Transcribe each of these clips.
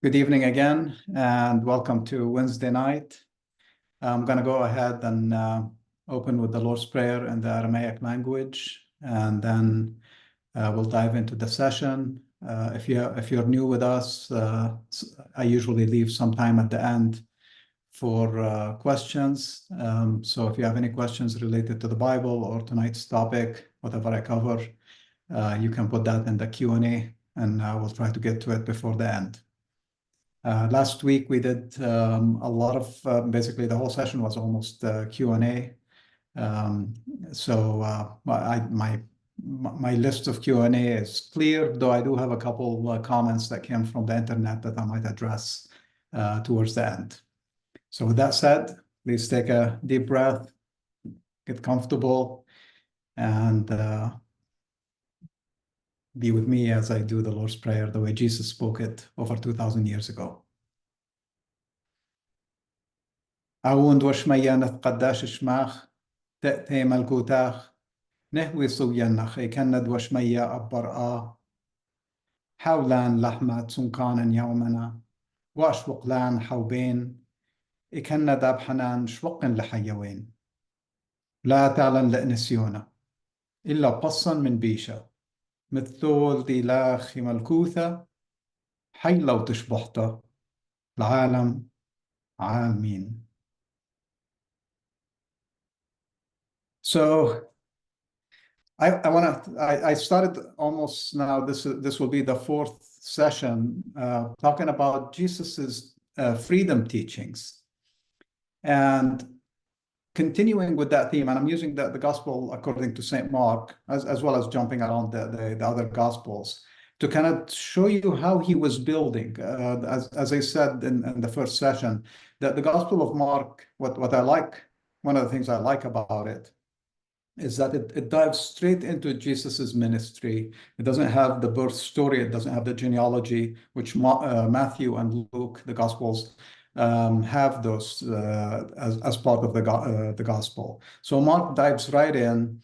Good evening again, and welcome to Wednesday night. I'm going to go ahead and open with the Lord's Prayer in the Aramaic language, and then we'll dive into the session. If you're new with us, I usually leave some time at the end for questions. So if you have any questions related to the Bible or tonight's topic, whatever I cover, you can put that in the Q&A, and we'll try to get to it before the end. Last week we did a lot of basically the whole session was almost Q&A. So my list of Q&A is clear, though I do have a couple comments that came from the internet that I might address towards the end. So with that said, please take a deep breath, get comfortable, and be with me as I do the Lord's Prayer the way Jesus spoke it over 2,000 years ago. أعوند وشمية نتقداش شماخ تأتي ملكوتاخ نهوي صوينخ يكند وشمية أبرآ حولان لحمة سنقان يومنا وأشوق لان حوبين يكند أبحنان شوق لحيوين لا تعلن لأنسيونا إلا قصا من بيشة مثول دي لاخي ملكوثة حي لو تشبحته العالم عالمين. So I started almost now, this will be the fourth session, talking about Jesus's freedom teachings. And continuing with that theme, and I'm using the gospel according to St. Mark, as well as jumping around the other gospels, to kind of show you how he was building. As I said in the first session, that the Gospel of Mark, what I like, one of the things I like about it, is that it dives straight into Jesus's ministry. It doesn't have the birth story. It doesn't have the genealogy, which Matthew and Luke, the Gospels, have those as part of the Gospel. So Mark dives right in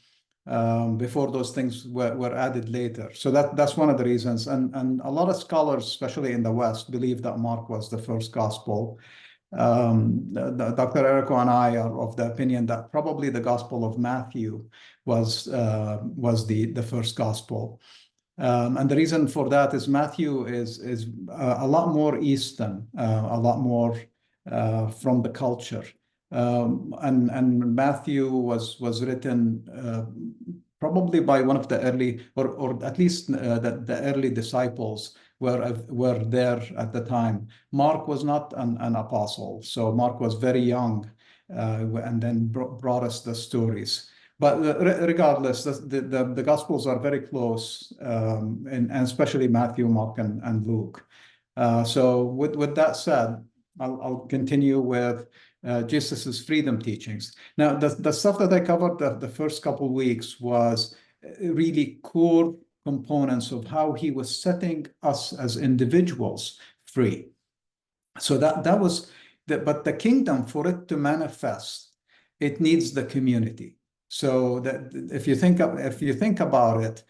before those things were added later. So that's one of the reasons. And a lot of scholars, especially in the West, believe that Mark was the first Gospel. Dr. Errico and I are of the opinion that probably the Gospel of Matthew was the first Gospel. And the reason for that is Matthew is a lot more Eastern, a lot more from the culture. And Matthew was written probably by one of the early, or at least the early disciples were there at the time. Mark was not an apostle, so Mark was very young, and then brought us the stories. But regardless, the Gospels are very close, and especially Matthew, Mark, and Luke. So with that said, I'll continue with Jesus's freedom teachings. Now, the stuff that I covered the first couple of weeks was really core components of how he was setting us as individuals free. So that was but the kingdom, for it to manifest, it needs the community. So that if you think about it,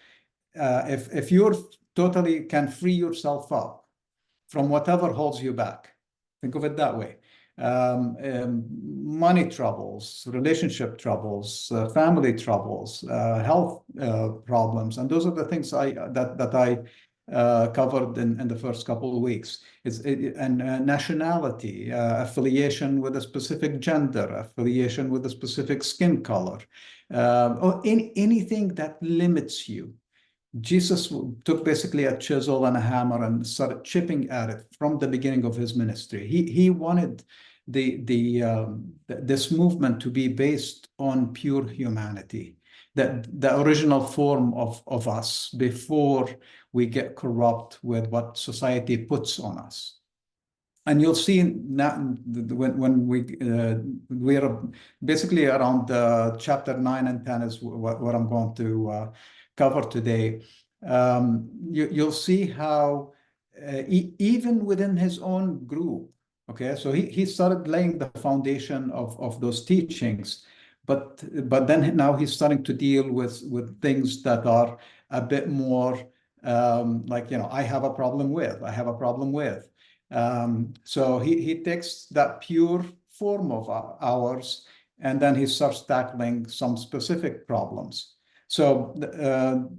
if you're totally can free yourself up from whatever holds you back, think of it that way. Money troubles, relationship troubles, family troubles, health problems, and those are the things that I covered in the first couple of weeks. And nationality, affiliation with a specific gender, affiliation with a specific skin color, or anything that limits you. Jesus took basically a chisel and a hammer and started chipping at it from the beginning of his ministry. He wanted this movement to be based on pure humanity, the original form of us before we get corrupt with what society puts on us. And you'll see now when we are basically around chapter 9 and 10 is what I'm going to cover today. You'll see how even within his own group, okay, so he started laying the foundation of those teachings, but then now he's starting to deal with things that are a bit more like, I have a problem with. So he takes that pure form of ours, and then he starts tackling some specific problems. So,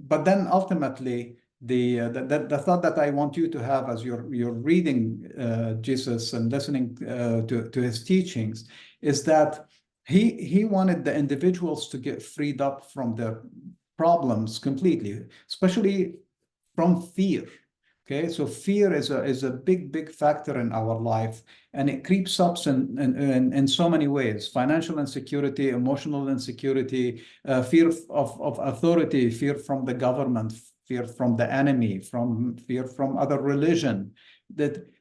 but then ultimately, the thought that I want you to have as you're reading Jesus and listening to his teachings is that he wanted the individuals to get freed up from their problems completely, especially from fear. Okay, so fear is a big factor in our life, and it creeps up in so many ways: financial insecurity, emotional insecurity, fear of authority, fear from the government, fear from the enemy, fear from other religion.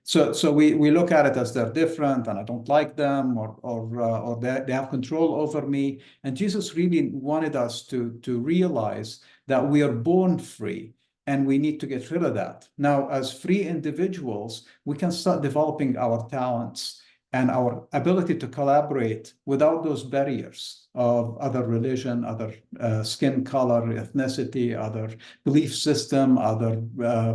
So we look at it as they're different and I don't like them, or they have control over me. And Jesus really wanted us to realize that we are born free, and we need to get rid of that. Now, as free individuals, we can start developing our talents and our ability to collaborate without those barriers of other religion, other skin color, ethnicity, other belief system, other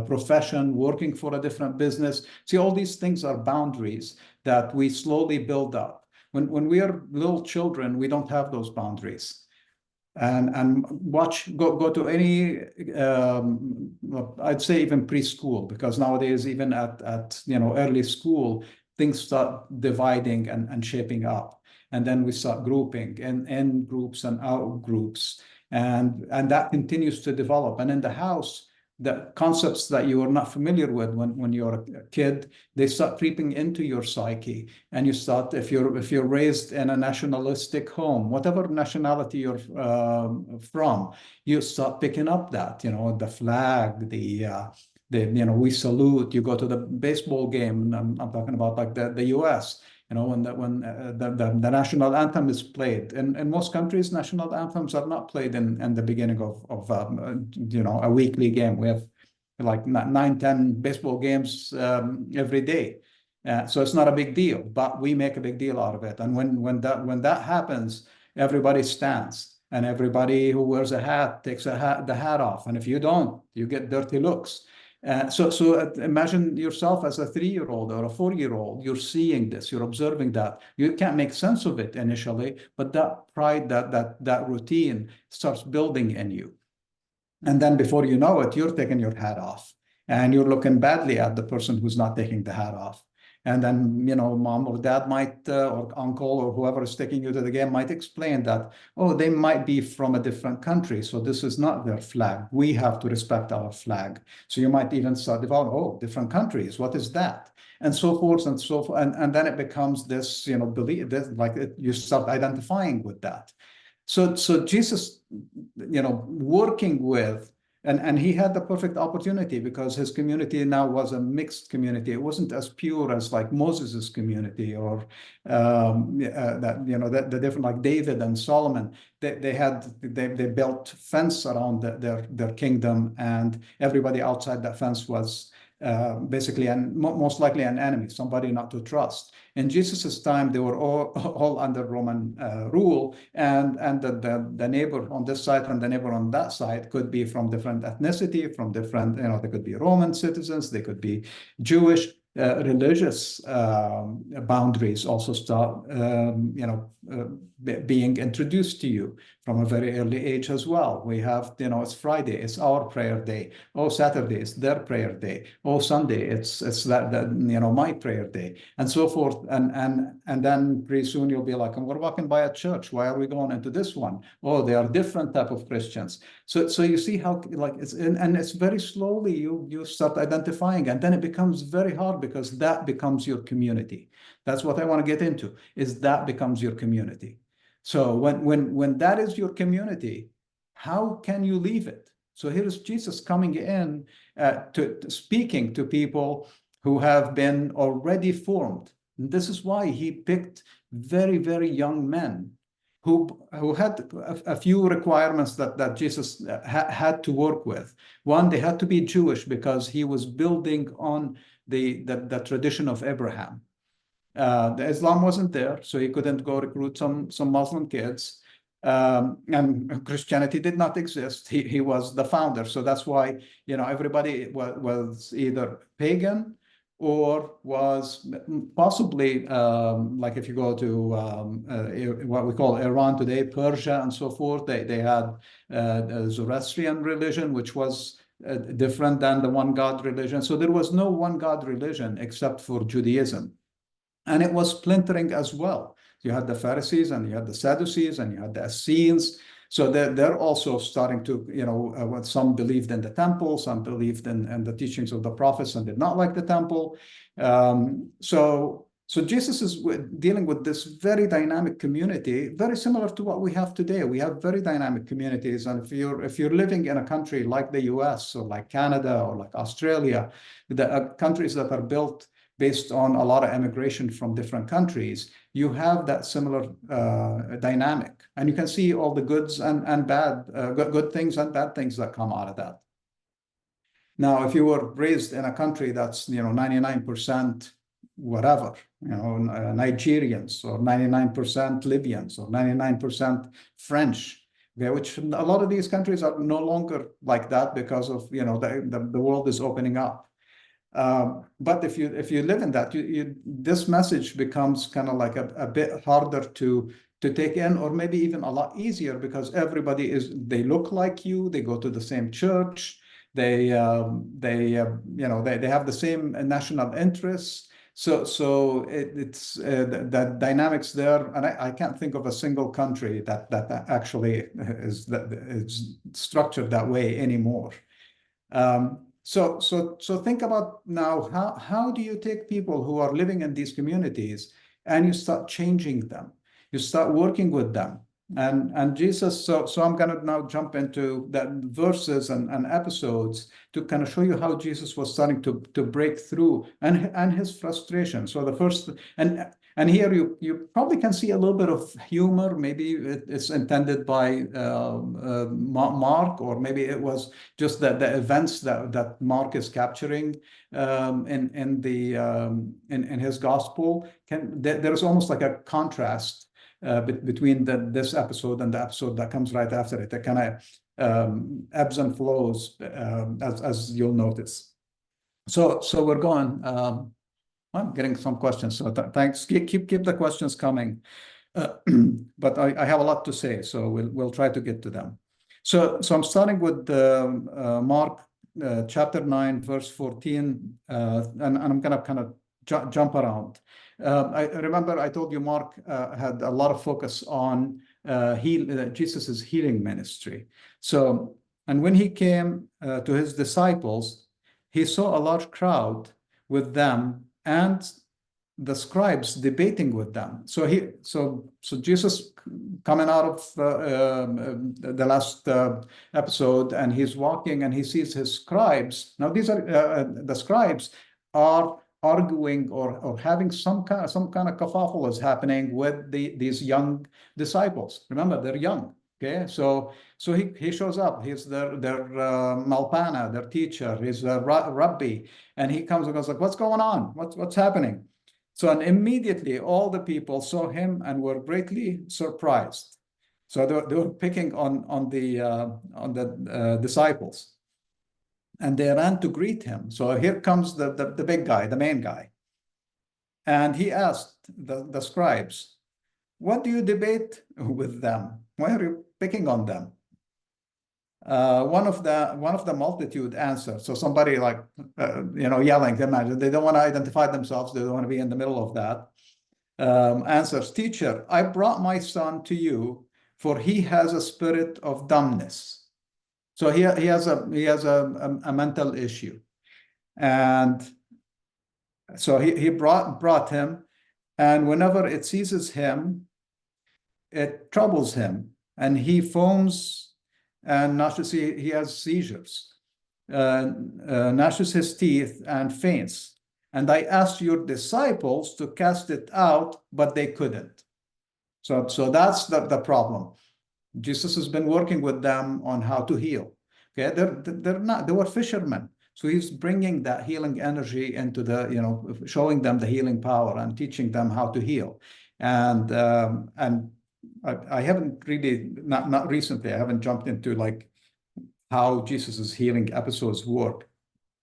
profession, working for a different business. See, all these things are boundaries that we slowly build up. When we are little children, we don't have those boundaries. And go to any I'd say even preschool, because nowadays even at early school, things start dividing and shaping up, and then we start grouping in groups and out groups, and that continues to develop. And in the house, the concepts that you are not familiar with when you're a kid, they start creeping into your psyche, and you start, if you're raised in a nationalistic home, whatever nationality you're from, you start picking up that, the flag, we salute. You go to the baseball game, and I'm talking about like the US. When the national anthem is played. In most countries, national anthems are not played in the beginning of a weekly game. We have like 9, 10 baseball games every day. So it's not a big deal, but we make a big deal out of it. And when that happens, everybody stands, and everybody who wears a hat takes the hat off. And if you don't, you get dirty looks. So imagine yourself as a 3-year-old or a 4-year-old. You're seeing this, you're observing that. You can't make sense of it initially, but that pride, that routine starts building in you. And then before you know it, you're taking your hat off, and you're looking badly at the person who's not taking the hat off. And then, mom or dad might, or uncle or whoever is taking you to the game might explain that, oh, they might be from a different country, so this is not their flag. We have to respect our flag. So you might even start developing, oh, different countries, what is that? And so forth and so forth. And then it becomes this, belief, this, you start identifying with that. So Jesus, working with, and he had the perfect opportunity, because his community now was a mixed community. It wasn't as pure as like Moses's community, or the different, like David and Solomon. They built fence around their kingdom, and everybody outside that fence was basically, and most likely an enemy, somebody not to trust. In Jesus's time, they were all under Roman rule, and the neighbor on this side and the neighbor on that side could be from different ethnicity, from different, they could be Roman citizens, they could be Jewish. Religious boundaries also start, being introduced to you from a very early age as well. We have, it's Friday, it's our prayer day. Oh, Saturday, it's their prayer day. Oh, Sunday, it's that my prayer day, and so forth. And then pretty soon you'll be like, we're walking by a church. Why are we going into this one? Oh, they are different type of Christians. So you see how it's very slowly you start identifying, and then it becomes very hard, because that becomes your community. That's what I want to get into, is that becomes your community. So when that is your community, how can you leave it? So here is Jesus coming in to speaking to people who have been already formed. And this is why he picked very, very young men who had a few requirements that Jesus had to work with. One, they had to be Jewish, because he was building on the tradition of Abraham. The Islam wasn't there, so he couldn't go recruit some Muslim kids. And Christianity did not exist. He was the founder. So that's why, everybody was either pagan or was possibly like if you go to what we call Iran today, Persia and so forth, they had a Zoroastrian religion, which was different than the one God religion. So there was no one God religion except for Judaism. And it was splintering as well. You had the Pharisees and you had the Sadducees and you had the Essenes. So they're also starting to, some believed in the temple, some believed in the teachings of the prophets and did not like the temple. So Jesus is dealing with this very dynamic community, very similar to what we have today. We have very dynamic communities. And if you're living in a country like the US or like Canada or like Australia, the countries that are built based on a lot of immigration from different countries, you have that similar dynamic. And you can see all the goods and bad, good things and bad things that come out of that. Now, if you were raised in a country that's, 99% whatever, Nigerians or 99% Libyans or 99% French, okay, which a lot of these countries are no longer like that because of, the world is opening up. But if you live in that, this message becomes kind of like a bit harder to take in, or maybe even a lot easier because they look like you, they go to the same church, they have the same national interests. So it's the dynamics there, and I can't think of a single country that actually is structured that way anymore. So think about now, how do you take people who are living in these communities and you start changing them? You start working with them. And Jesus, so I'm going to now jump into that verses and episodes to kind of show you how Jesus was starting to break through and his frustration. So the first, and here you probably can see a little bit of humor. Maybe it's intended by Mark, or maybe it was just the events that Mark is capturing in his gospel. There's almost like a contrast between this episode and the episode that comes right after it. That kind of ebbs and flows, as you'll notice. So we're going. I'm getting some questions, so thanks. Keep the questions coming. But I have a lot to say, so we'll try to get to them. So I'm starting with Mark chapter 9, verse 14, and I'm gonna kind of jump around. I remember I told you Mark had a lot of focus on Jesus's healing ministry. So, and when he came to his disciples, he saw a large crowd with them and the scribes debating with them. So Jesus coming out of the last episode, and he's walking and he sees his scribes. Now these are the scribes are arguing or having some kind of kerfuffle is happening with these young disciples. Remember, they're young. Okay, so he shows up. He's their Malpana, their teacher. He's their rabbi, and he comes and goes like, "What's going on? What's happening?" So and immediately all the people saw him and were greatly surprised. So they were picking on the disciples, and they ran to greet him. So here comes the big guy, the main guy, and he asked the scribes, "What do you debate with them? Why are you picking on them?" One of the multitude answered. So somebody like yelling. Imagine they don't want to identify themselves. They don't want to be in the middle of that. Answers, "Teacher, I brought my son to you, for he has a spirit of dumbness." So he has a mental issue, and so he brought him, and whenever it seizes him, it troubles him, and he foams and gnashes. He has seizures, gnashes his teeth and faints. And I asked your disciples to cast it out, but they couldn't. So that's the problem. Jesus has been working with them on how to heal. Okay, they were fishermen. So he's bringing that healing energy into showing them the healing power and teaching them how to heal. And I haven't really, not recently, I haven't jumped into like how Jesus's healing episodes work.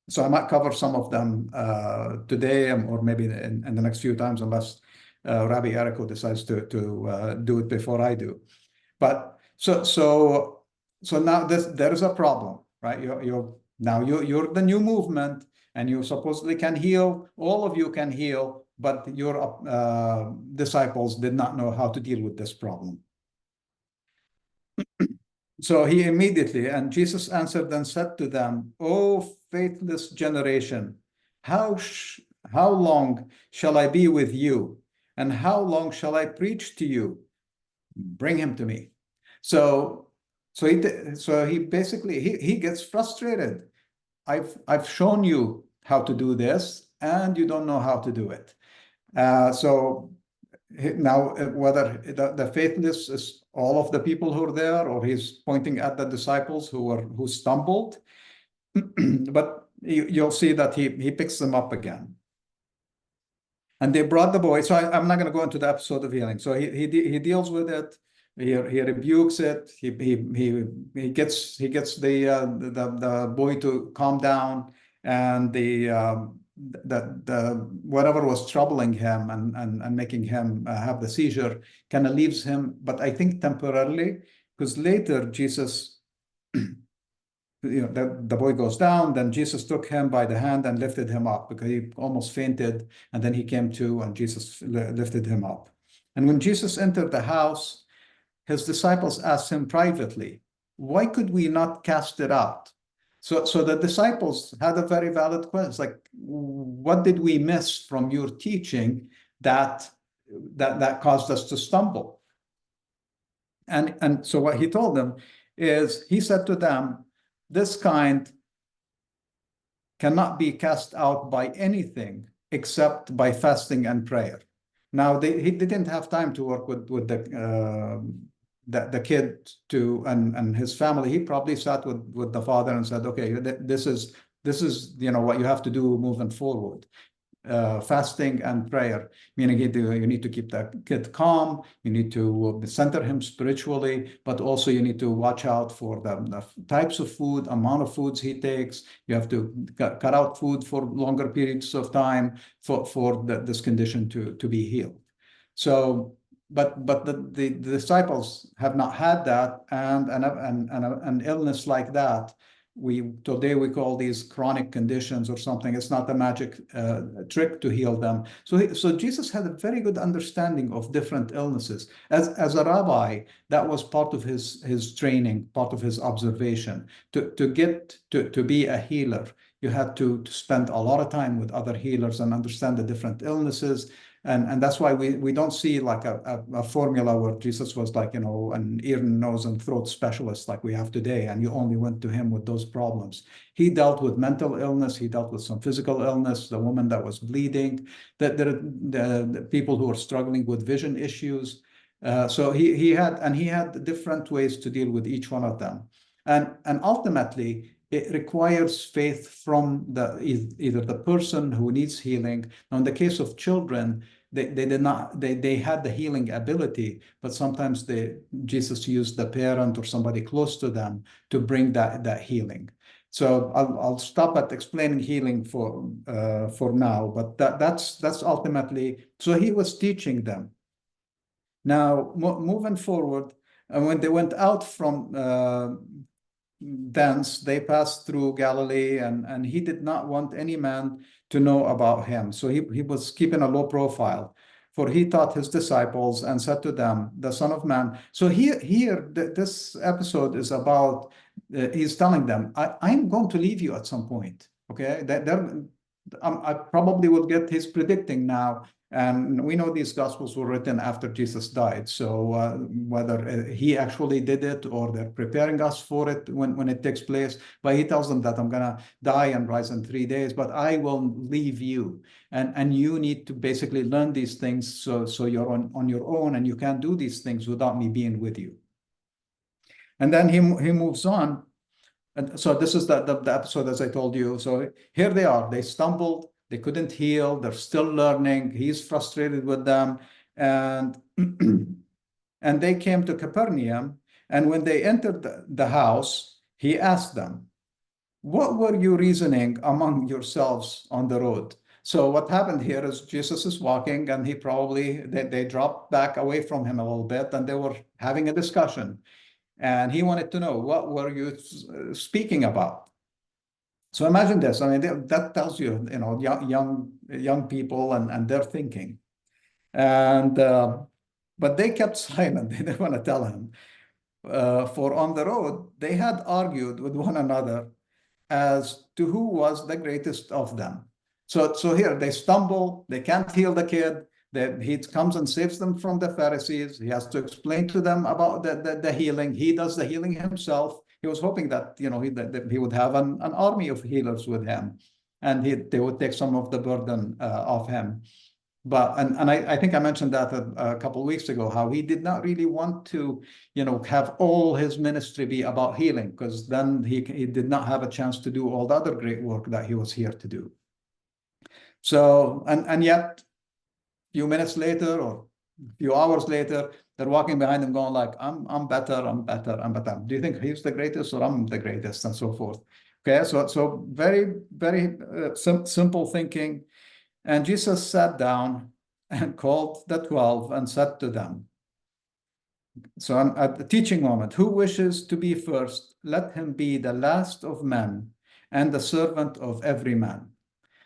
So I might cover some of them today, or maybe in the next few times, unless Rabbi Eriko decides to do it before I do. But so now there is a problem, right? You're the new movement, and you supposedly can heal. All of you can heal, but your disciples did not know how to deal with this problem. So he immediately, and Jesus answered and said to them, "O faithless generation, how long shall I be with you? And how long shall I preach to you? Bring him to me." So he basically he gets frustrated. I've shown you how to do this, and you don't know how to do it. So now, whether the faithless is all of the people who are there, or he's pointing at the disciples who stumbled, but you'll see that he picks them up again. And they brought the boy. So I'm not going to go into the episode of healing. So he deals with it. He rebukes it. He gets the boy to calm down, and the whatever was troubling him and making him have the seizure kind of leaves him, but I think temporarily, because later Jesus, the boy goes down, then Jesus took him by the hand and lifted him up, because he almost fainted, and then he came to, and Jesus lifted him up. And when Jesus entered the house, his disciples asked him privately, "Why could we not cast it out?" So the disciples had a very valid question. It's like, what did we miss from your teaching that caused us to stumble? And so what he told them is, he said to them, "This kind cannot be cast out by anything except by fasting and prayer." Now he didn't have time to work with the kid and his family. He probably sat with the father and said, "Okay, this is what you have to do moving forward. Fasting and prayer, meaning you need to keep the kid calm, you need to center him spiritually, but also you need to watch out for the types of food, amount of foods he takes. You have to cut out food for longer periods of time for this condition to be healed." So but the disciples have not had that, and an illness like that, today we call these chronic conditions or something. It's not a magic trick to heal them. So Jesus had a very good understanding of different illnesses. As a rabbi, that was part of his training, part of his observation. To get to be a healer, you had to spend a lot of time with other healers and understand the different illnesses. And that's why we don't see like a formula where Jesus was like, an ear, nose, and throat specialist like we have today, and you only went to him with those problems. He dealt with mental illness. He dealt with some physical illness, the woman that was bleeding, the people who were struggling with vision issues. So he had different ways to deal with each one of them. And ultimately, it requires faith from either the person who needs healing. Now, in the case of children, they had the healing ability, but sometimes Jesus used the parent or somebody close to them to bring that healing. So I'll stop at explaining healing for now, but that's ultimately. So he was teaching them. Now, moving forward, and when they went out from thence, they passed through Galilee, and he did not want any man to know about him. So he was keeping a low profile. For he taught his disciples and said to them, "The Son of Man." So this episode is about, he's telling them, I'm going to leave you at some point. Okay, I probably will get, he's predicting now. And we know these Gospels were written after Jesus died. So whether he actually did it or they're preparing us for it when it takes place, but he tells them that I'm going to die and rise in 3 days, but I will leave you. And you need to basically learn these things so you're on your own, and you can't do these things without me being with you. And then he moves on. And so this is the episode, as I told you. So here they are. They stumbled. They couldn't heal. They're still learning. He's frustrated with them. And they came to Capernaum. And when they entered the house, he asked them, what were you reasoning among yourselves on the road? So what happened here is Jesus is walking, and he probably they dropped back away from him a little bit, and they were having a discussion. And he wanted to know, what were you speaking about? So imagine this. I mean, that tells you, young people and their thinking. And but they kept silent. They didn't want to tell him. For on the road, they had argued with one another as to who was the greatest of them. So here they stumble, they can't heal the kid. He comes and saves them from the Pharisees. He has to explain to them about the healing. He does the healing himself. He was hoping that that he would have an army of healers with him, and they would take some of the burden off him. But I think I mentioned that a couple of weeks ago, how he did not really want to, have all his ministry be about healing, because then he did not have a chance to do all the other great work that he was here to do. So and yet, a few minutes later or a few hours later, they're walking behind him, going like, "I'm better, I'm better, I'm better. Do you think he's the greatest or I'm the greatest?" and so forth. Okay, so very very simple thinking. And Jesus sat down and called the 12 and said to them, so at the teaching moment, who wishes to be first, let him be the last of men and the servant of every man.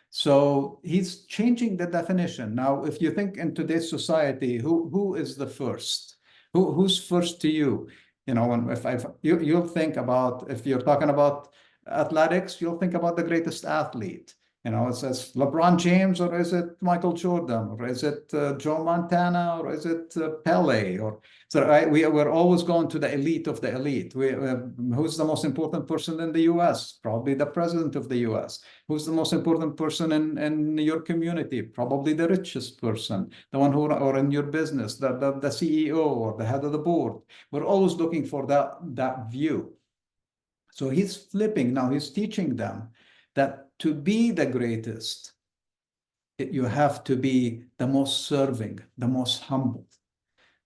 So he's changing the definition. Now, if you think in today's society, who is the first? Who's first to you? You'll think about, if you're talking about athletics, you'll think about the greatest athlete. It says LeBron James, or is it Michael Jordan, or is it Joe Montana, or is it Pele? We're always going to the elite of the elite. Who's the most important person in the U.S.? Probably the president of the U.S. Who's the most important person in your community? Probably the richest person, the one or in your business, the CEO or the head of the board. We're always looking for that view. So he's flipping now. He's teaching them that to be the greatest, you have to be the most serving, the most humble.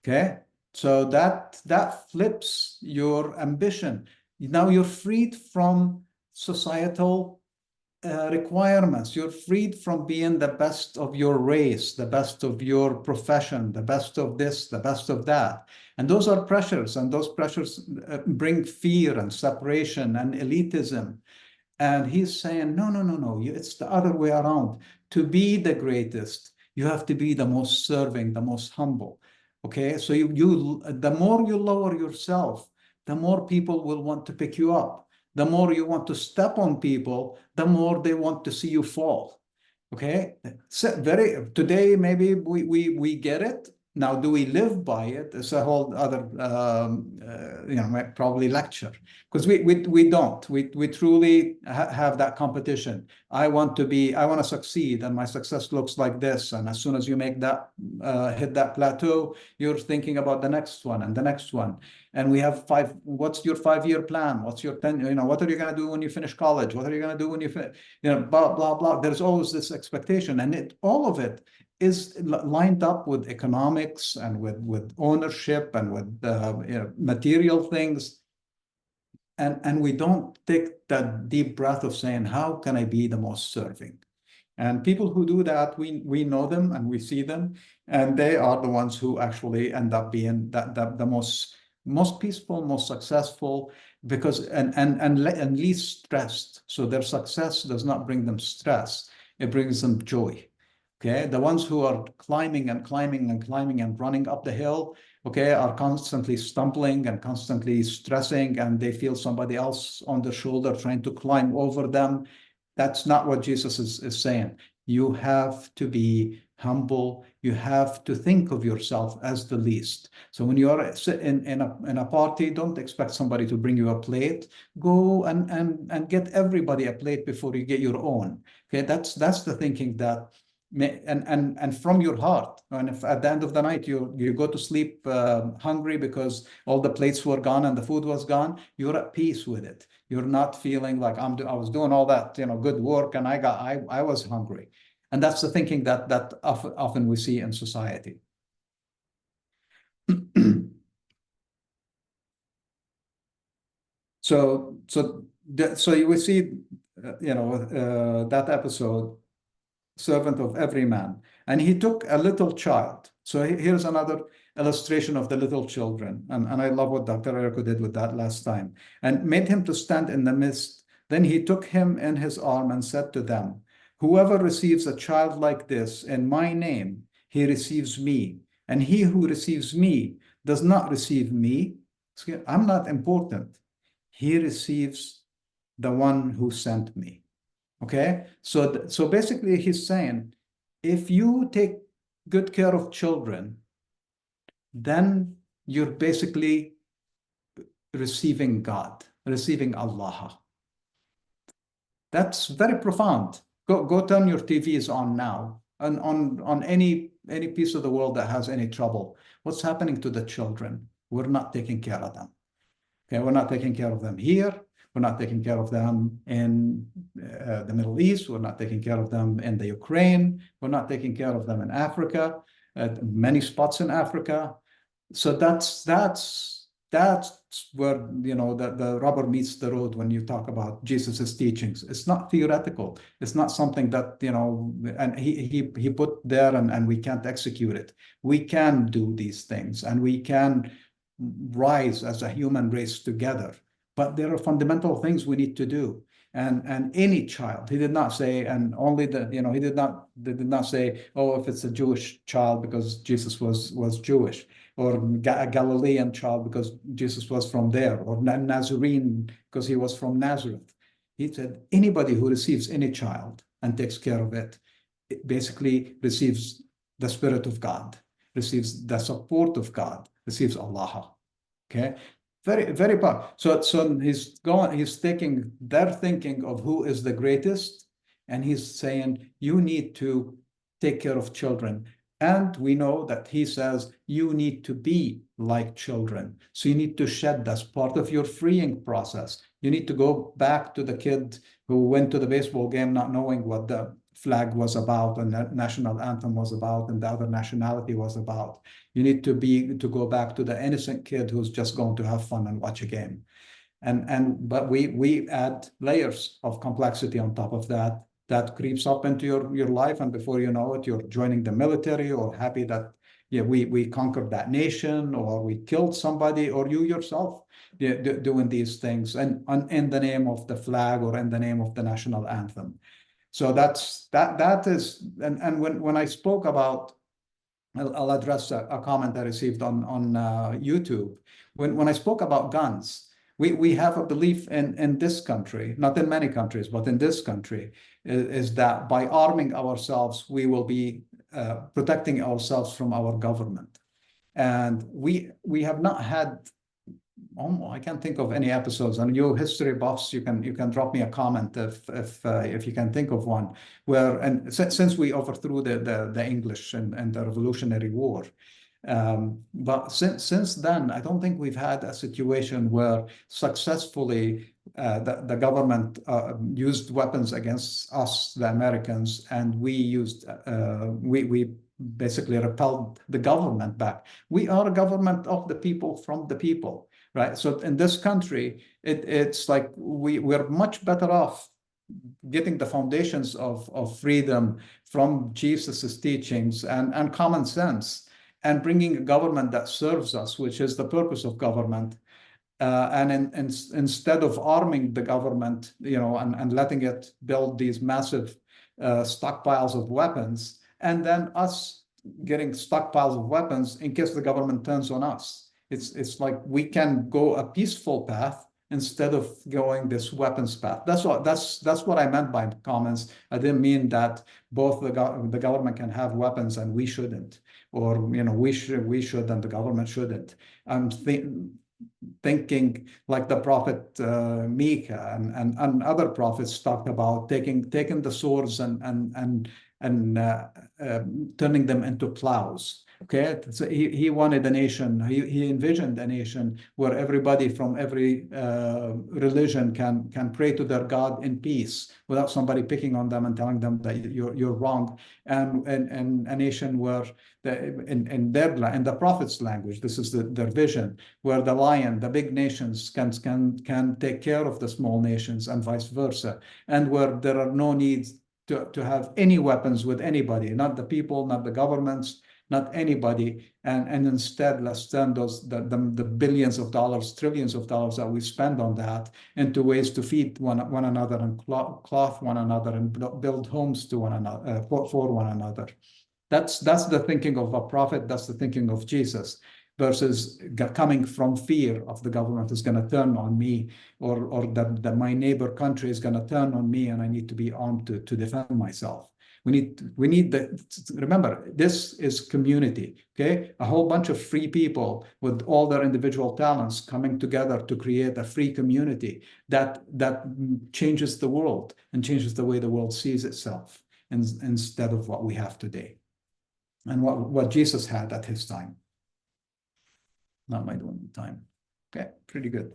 Okay, so that flips your ambition. Now you're freed from societal requirements. You're freed from being the best of your race, the best of your profession, the best of this, the best of that. And those are pressures, and those pressures bring fear and separation and elitism. And he's saying, no, no, no, no, it's the other way around. To be the greatest, you have to be the most serving, the most humble. Okay, so the more you lower yourself, the more people will want to pick you up. The more you want to step on people, the more they want to see you fall. Okay, so today maybe we get it. Now, do we live by it? It's a whole other, probably lecture, because we don't. We truly have that competition. I want to succeed, and my success looks like this. And as soon as you make that hit that plateau, you're thinking about the next one and the next one. And we have what's your 5-year plan? What's your 10, what are you going to do when you finish college? What are you going to do when you finish, blah, blah, blah. There's always this expectation, and all of it is lined up with economics and with ownership and with material things. And we don't take that deep breath of saying, how can I be the most serving? And people who do that, we know them and we see them, and they are the ones who actually end up being the most peaceful, most successful, because and least stressed. So their success does not bring them stress; it brings them joy. Okay, the ones who are climbing and climbing and climbing and running up the hill, okay, are constantly stumbling and constantly stressing, and they feel somebody else on their shoulder trying to climb over them. That's not what Jesus is saying. You have to be humble. You have to think of yourself as the least. So when you are in a party, don't expect somebody to bring you a plate. Go and get everybody a plate before you get your own. Okay, that's the thinking that. And from your heart, and if at the end of the night you go to sleep hungry because all the plates were gone and the food was gone, you're at peace with it. You're not feeling like I was doing all that good work and I was hungry. And that's the thinking that often we see in society. So So you will see, that episode, servant of every man. And he took a little child. So here's another illustration of the little children. And I love what Dr. Eriko did with that last time. And made him to stand in the midst. Then he took him in his arm and said to them, whoever receives a child like this in my name, he receives me. And he who receives me does not receive me. I'm not important. He receives the one who sent me. Okay, so basically he's saying, if you take good care of children, then you're basically receiving God, receiving Allah. That's very profound. Go turn your TVs on now, and on any piece of the world that has any trouble. What's happening to the children? We're not taking care of them. Okay, we're not taking care of them here. We're not taking care of them in the Middle East. We're not taking care of them in the Ukraine. We're not taking care of them in Africa, at many spots in Africa. So that's where the rubber meets the road when you talk about Jesus's teachings. It's not theoretical. It's not something that and he put there and we can't execute it. We can do these things and we can rise as a human race together. But there are fundamental things we need to do. And any child, he did not say, and only he did not say, oh, if it's a Jewish child because Jesus was Jewish, or a Galilean child because Jesus was from there, or Nazarene because he was from Nazareth. He said, anybody who receives any child and takes care of it basically receives the Spirit of God, receives the support of God, receives Allah. Okay. Very, very powerful. So he's taking their thinking of who is the greatest, and he's saying, you need to take care of children. And we know that he says, you need to be like children. So you need to shed, that's part of your freeing process. You need to go back to the kid who went to the baseball game not knowing what the flag was about and the national anthem was about and the other nationality was about. You need to go back to the innocent kid who's just going to have fun and watch a game. But we add layers of complexity on top of that creeps up into your life, and before you know it, you're joining the military or happy that we conquered that nation, or we killed somebody, or you yourself doing these things and in the name of the flag or in the name of the national anthem. So that is, and when I spoke about, I'll address a comment I received on YouTube. When I spoke about guns, we have a belief in this country, not in many countries, but in this country, is that by arming ourselves, we will be protecting ourselves from our government. And we have not had, I can't think of any episodes. And you history buffs, you can drop me a comment if you can think of one where, and since we overthrew the English and the Revolutionary War, but since then, I don't think we've had a situation where successfully the government used weapons against us, the Americans, and we basically repelled the government back. We are a government of the people, from the people. Right. So in this country, it's like we're much better off getting the foundations of freedom from Jesus's teachings and common sense, and bringing a government that serves us, which is the purpose of government. And instead of arming the government, and letting it build these massive stockpiles of weapons, and then us getting stockpiles of weapons in case the government turns on us. It's like we can go a peaceful path instead of going this weapons path. That's what I meant by comments. I didn't mean that both the government can have weapons and we shouldn't, or we should and the government shouldn't. I'm thinking like the prophet Micah and other prophets talked about taking the swords and turning them into plows. Okay, so he wanted a nation, he envisioned a nation where everybody from every religion can pray to their God in peace without somebody picking on them and telling them that you're wrong, and a nation where in the prophet's language, this is their vision, where the big nations can take care of the small nations and vice versa, and where there are no needs to have any weapons with anybody, not the people, not the governments, not anybody, and instead let's turn the billions of dollars, trillions of dollars that we spend on that into ways to feed one another and clothe one another and build homes to one another for one another. That's the thinking of a prophet. That's the thinking of Jesus, versus coming from fear of the government is going to turn on me, or that my neighbor country is going to turn on me, and I need to be armed to defend myself. We need remember, this is community, okay? A whole bunch of free people with all their individual talents coming together to create a free community that changes the world and changes the way the world sees itself, instead of what we have today and what Jesus had at his time. Not my own time. Okay, pretty good.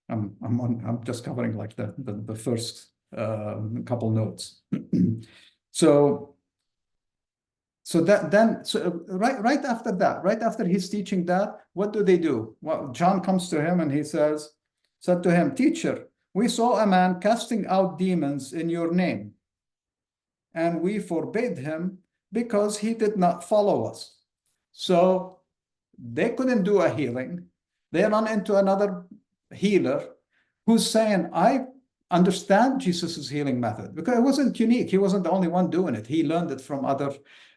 I'm just covering like the first couple notes. So right after that, right after he's teaching that, what do? Well, John comes to him and he said to him, "Teacher, we saw a man casting out demons in your name, and we forbade him because he did not follow us." So they couldn't do a healing. They run into another healer who's saying, "I understand Jesus's healing method," because it wasn't unique. He wasn't the only one doing it. He learned it from other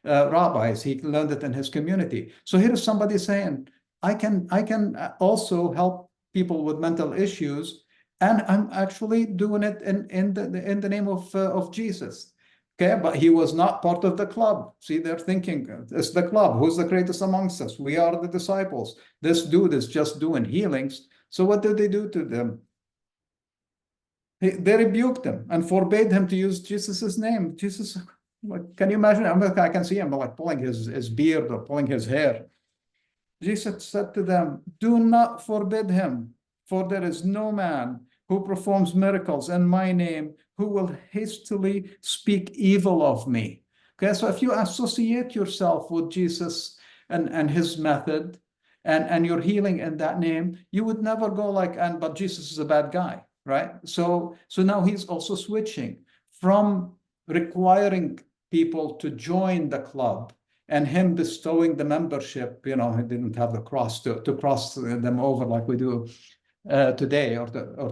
rabbis. He learned it in his community. So here is somebody saying, I can also help people with mental issues, and I'm actually doing it in the name of Jesus. Okay, but he was not part of the club. See, they're thinking, it's the club. Who's the greatest amongst us? We are the disciples. This dude is just doing healings. So what did they do to them? They rebuked him and forbade him to use Jesus's name. Jesus, can you imagine? I can see him like pulling his beard or pulling his hair. Jesus said to them, "Do not forbid him, for there is no man who performs miracles in my name who will hastily speak evil of me." Okay, so if you associate yourself with Jesus and his method and you're healing in that name, you would never go like, but Jesus is a bad guy. Right? So now he's also switching from requiring people to join the club and him bestowing the membership. He didn't have the cross to cross them over like we do today, or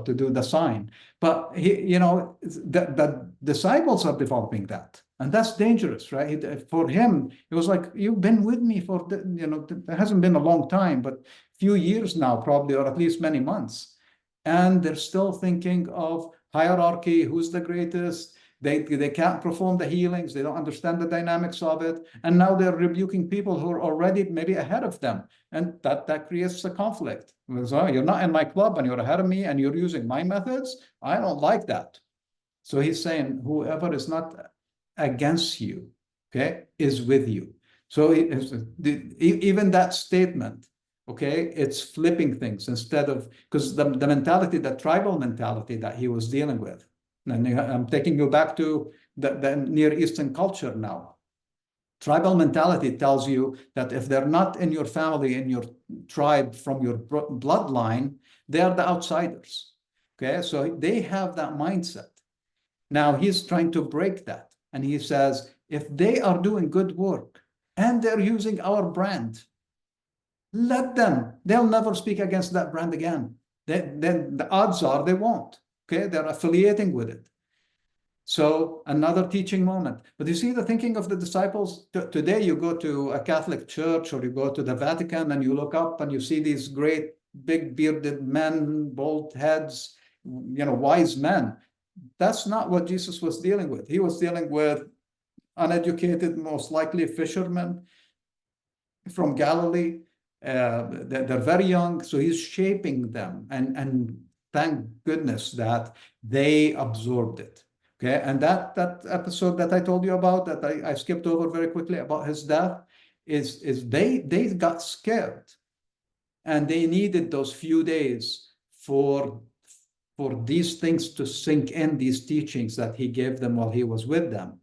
to do the sign. But the disciples are developing that, and that's dangerous, right? For him, it was like, you've been with me for it hasn't been a long time, but a few years now, probably, or at least many months. And they're still thinking of hierarchy, who's the greatest. They can't perform the healings. They don't understand the dynamics of it. And now they're rebuking people who are already maybe ahead of them. And that creates a conflict. So, you're not in my club and you're ahead of me and you're using my methods. I don't like that. So he's saying, whoever is not against you, okay, is with you. So even that statement, okay, it's flipping things instead of, because the mentality, the tribal mentality that he was dealing with, and I'm taking you back to the Near Eastern culture now. Tribal mentality tells you that if they're not in your family, in your tribe, from your bloodline, they are the outsiders. Okay, so they have that mindset. Now he's trying to break that. And he says, if they are doing good work and they're using our brand, let them. They'll never speak against that brand again. Then the odds are they won't. Okay, they're affiliating with it. So another teaching moment. But you see the thinking of the disciples today. You go to a Catholic church or you go to the Vatican and you look up and you see these great big bearded men, bald heads, wise men. That's not what Jesus was dealing with. He was dealing with uneducated, most likely fishermen from Galilee. They're very young, so he's shaping them, and thank goodness that they absorbed it. Okay, and that episode that I told you about, that I skipped over very quickly, about his death, is they got scared, and they needed those few days for these things to sink in, these teachings that he gave them while he was with them,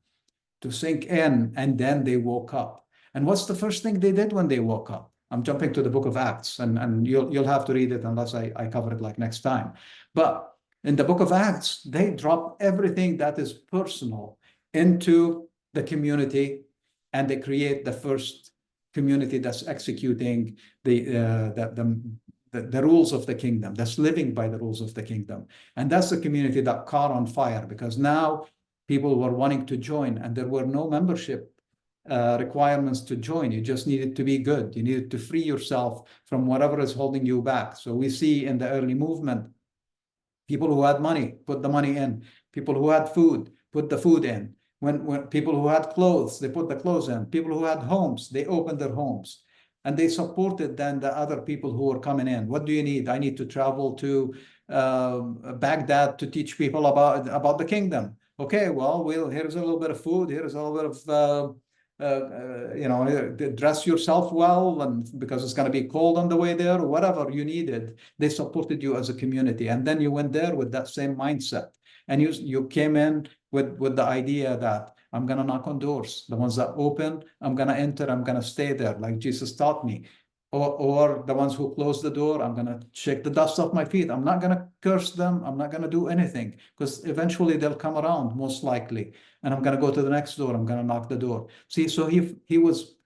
to sink in, and then they woke up. And what's the first thing they did when they woke up? I'm jumping to the book of Acts, and you'll have to read it unless I cover it like next time. But in the book of Acts, they drop everything that is personal into the community, and they create the first community that's executing the rules of the kingdom, that's living by the rules of the kingdom. And that's the community that caught on fire, because now people were wanting to join, and there were no membership requirements to join. You just needed to be good. You needed to free yourself from whatever is holding you back. So we see in the early movement, people who had money put the money in. People who had food put the food in. When people who had clothes, they put the clothes in. People who had homes, they opened their homes. And they supported then the other people who were coming in. What do you need? I need to travel to Baghdad to teach people about the kingdom. Okay, well, here's a little bit of food. Here's a little bit of dress yourself well, and because it's going to be cold on the way there, or whatever you needed. They supported you as a community, and then you went there with that same mindset, and you came in with the idea that I'm going to knock on doors. The ones that open, I'm going to enter. I'm going to stay there, like Jesus taught me. Or the ones who close the door, I'm going to shake the dust off my feet. I'm not going to curse them. I'm not going to do anything, because eventually they'll come around, most likely. And I'm going to go to the next door. I'm going to knock the door. See, so he was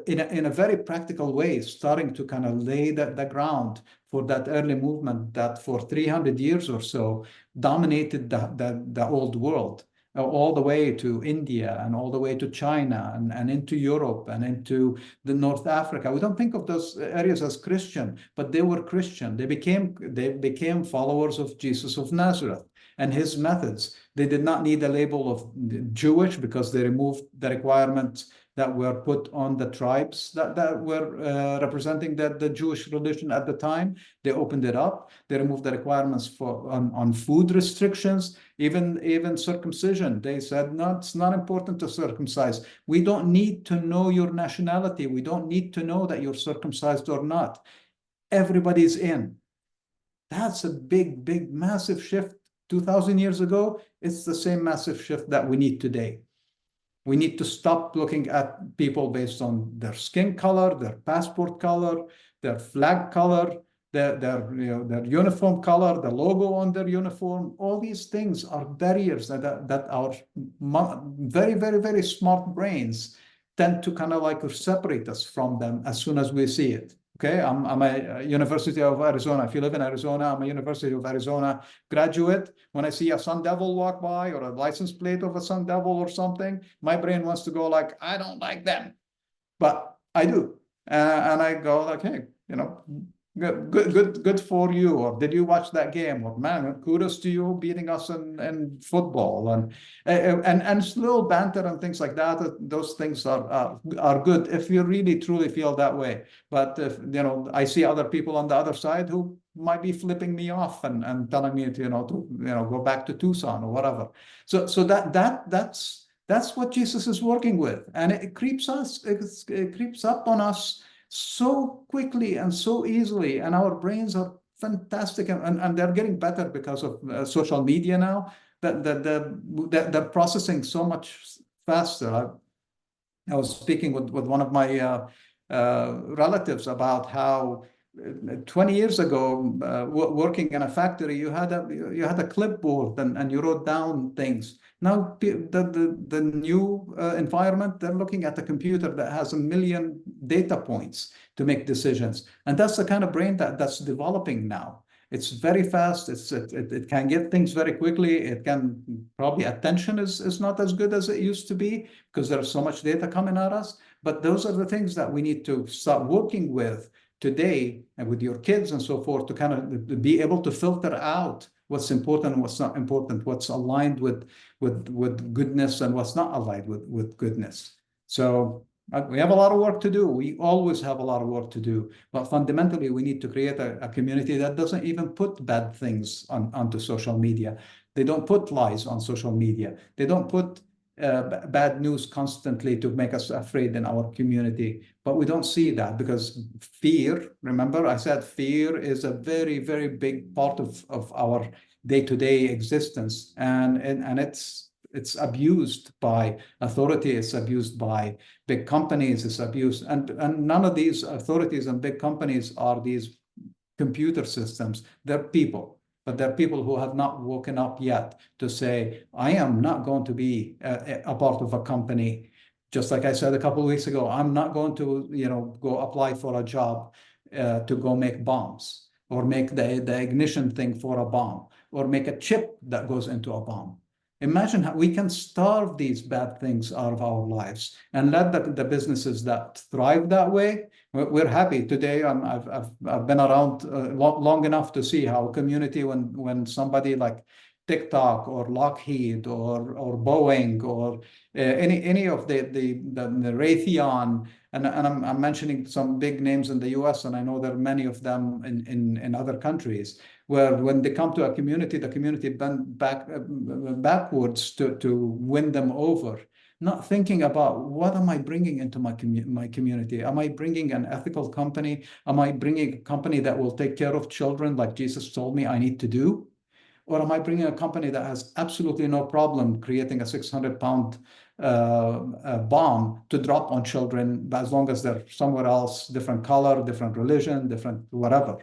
in a very practical way starting to kind of lay the ground for that early movement that for 300 years or so dominated the old world, all the way to India and all the way to China and into Europe and into the North Africa. We don't think of those areas as Christian, but they were Christian. They became followers of Jesus of Nazareth and his methods. They did not need a label of Jewish, because they removed the requirements that were put on the tribes that were representing the Jewish religion at the time. They opened it up. They removed the requirements on food restrictions, even circumcision. They said, no, it's not important to circumcise. We don't need to know your nationality. We don't need to know that you're circumcised or not. Everybody's in. That's a big, massive shift. 2,000 years ago, it's the same massive shift that we need today. We need to stop looking at people based on their skin color, their passport color, their flag color, their uniform color, the logo on their uniform. All these things are barriers that our very, very, very smart brains tend to kind of like separate us from them as soon as we see it. Okay, I'm a University of Arizona. If you live in Arizona, I'm a University of Arizona graduate. When I see a Sun Devil walk by, or a license plate of a Sun Devil or something, my brain wants to go like, I don't like them, but I do, and I go like, hey, good for you. Or did you watch that game? Or man, kudos to you beating us in football, and little banter and things like that. Those things are good if you really truly feel that way. But if I see other people on the other side who might be flipping me off and telling me to go back to Tucson or whatever. So that's what Jesus is working with, and it creeps up on us so quickly and so easily, and our brains are fantastic, and they're getting better because of social media now. That they're processing so much faster. I was speaking with one of my relatives about how 20 years ago, working in a factory, you had a clipboard and you wrote down things. Now the new environment, they're looking at a computer that has 1 million data points to make decisions, and that's the kind of brain that's developing now. It's very fast. It can get things very quickly. It can probably attention is not as good as it used to be because there's so much data coming at us. But those are the things that we need to start working with today and with your kids and so forth to kind of be able to filter out what's important and what's not important, what's aligned with goodness and what's not aligned with goodness. So we have a lot of work to do. We always have a lot of work to do. But fundamentally, we need to create a community that doesn't even put bad things onto social media. They don't put lies on social media. They don't put bad news constantly to make us afraid in our community. But we don't see that because fear, remember I said fear is a very, very big part of our day-to-day existence. And it's abused by authority, it's abused by big companies, it's abused. And none of these authorities and big companies are these computer systems. They're people. But there are people who have not woken up yet to say, I am not going to be a part of a company. Just like I said a couple of weeks ago, I'm not going to, go apply for a job to go make bombs or make the ignition thing for a bomb or make a chip that goes into a bomb. Imagine how we can starve these bad things out of our lives and let the businesses that thrive that way. We're happy today. I've been around long enough to see how a community, when somebody like TikTok or Lockheed or Boeing or any of the Raytheon, and I'm mentioning some big names in the US, and I know there are many of them in other countries, where when they come to a community, the community bend backwards to win them over, not thinking about what am I bringing into my community? Am I bringing an ethical company? Am I bringing a company that will take care of children like Jesus told me I need to do? Or am I bringing a company that has absolutely no problem creating a 600-pound bomb to drop on children, as long as they're somewhere else, different color, different religion, different whatever?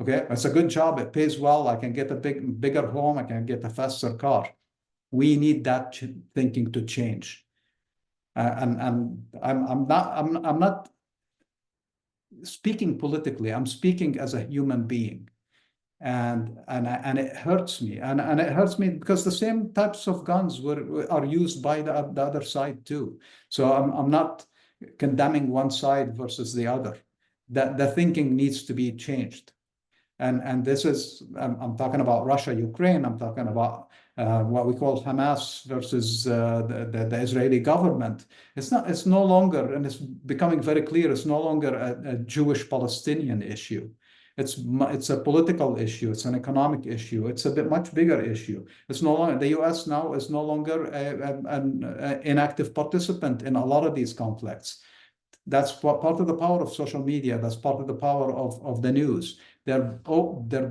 Okay, it's a good job. It pays well. I can get a bigger home. I can get a faster car. We need that thinking to change. And I'm not speaking politically. I'm speaking as a human being, and it hurts me. And it hurts me because the same types of guns are used by the other side too. So I'm not condemning one side versus the other. That the thinking needs to be changed. And this is, I'm talking about Russia, Ukraine. I'm talking about what we call Hamas versus the Israeli government. It's no longer, and it's becoming very clear, it's no longer a Jewish-Palestinian issue. It's a political issue. It's an economic issue. It's a much bigger issue. It's no longer, the US now is no longer an inactive participant in a lot of these conflicts. That's part of the power of social media. That's part of the power of the news. They're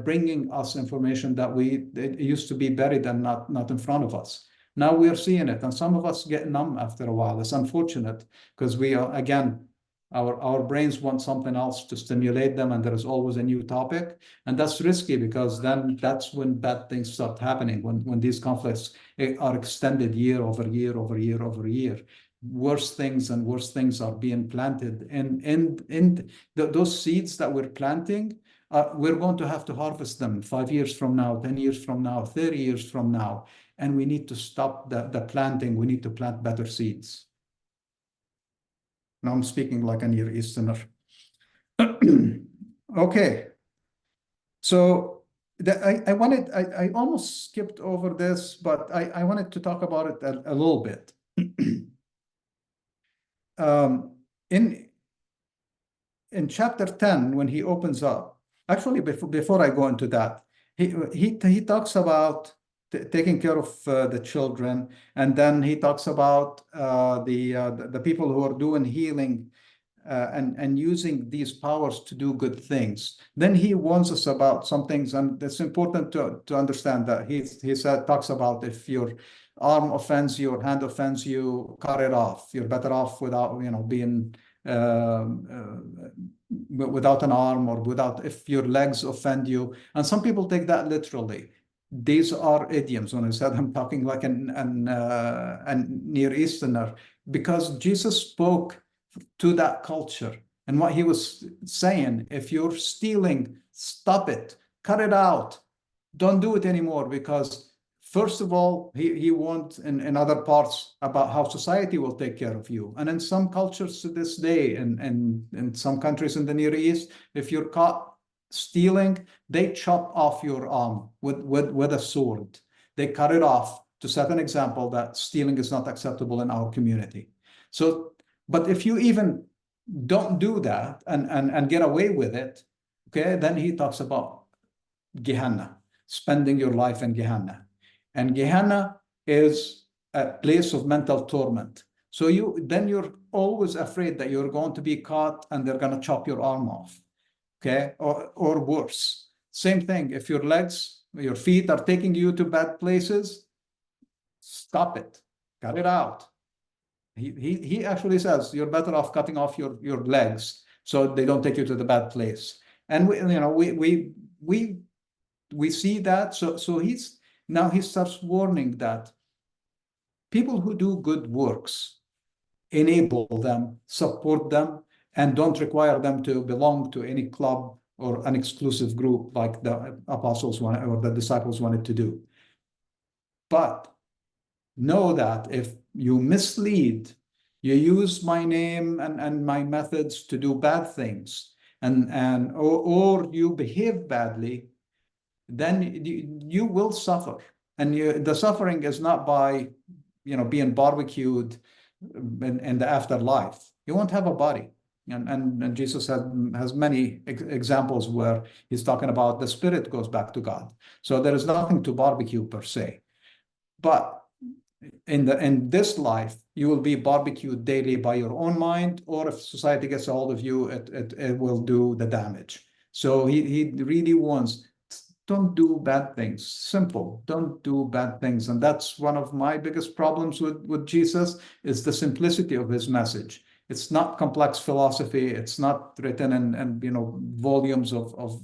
bringing us information that it used to be buried and not in front of us. Now we are seeing it, and some of us get numb after a while. It's unfortunate because we are, again, our brains want something else to stimulate them, and there is always a new topic, and that's risky because then that's when bad things start happening. When these conflicts are extended year over year over year over year. Worse things and worse things are being planted, and those seeds that we're planting, we're going to have to harvest them 5 years from now, 10 years from now, 30 years from now, and we need to stop the planting. We need to plant better seeds. Now I'm speaking like a Near Easterner. Okay, so I almost skipped over this, but I wanted to talk about it a little bit. In chapter 10, when he opens up, actually before I go into that, he talks about taking care of the children, and then he talks about the people who are doing healing and using these powers to do good things. Then he warns us about some things, and it's important to understand that he talks about if your arm offends you or hand offends you, cut it off. You're better off without being without an arm, or if your legs offend you. And some people take that literally. These are idioms. When I said I'm talking like a Near Easterner, because Jesus spoke to that culture, and what he was saying, if you're stealing, stop it, cut it out, don't do it anymore, because first of all, he warned in other parts about how society will take care of you. And in some cultures to this day, and in some countries in the Near East, if you're caught stealing, they chop off your arm with a sword. They cut it off to set an example that stealing is not acceptable in our community. So, but if you even don't do that and get away with it, okay, then he talks about Gehenna, spending your life in Gehenna. And Gehenna is a place of mental torment. So you're always afraid that you're going to be caught and they're going to chop your arm off, okay? Or worse. Same thing, if your legs, your feet are taking you to bad places, stop it, cut it out. He actually says you're better off cutting off your legs so they don't take you to the bad place. And we see that. So he starts warning that people who do good works, enable them, support them, and don't require them to belong to any club or an exclusive group like the apostles wanted or the disciples wanted to do. But know that if you mislead, you use my name and my methods to do bad things, or you behave badly, then you will suffer. And the suffering is not by being barbecued in the afterlife. You won't have a body. And Jesus has many examples where he's talking about the spirit goes back to God. So there is nothing to barbecue per se. But in this life, you will be barbecued daily by your own mind, or if society gets a hold of you, it will do the damage. So he really warns, don't do bad things. Simple, don't do bad things. And that's one of my biggest problems with Jesus, is the simplicity of his message. It's not complex philosophy. It's not written in volumes of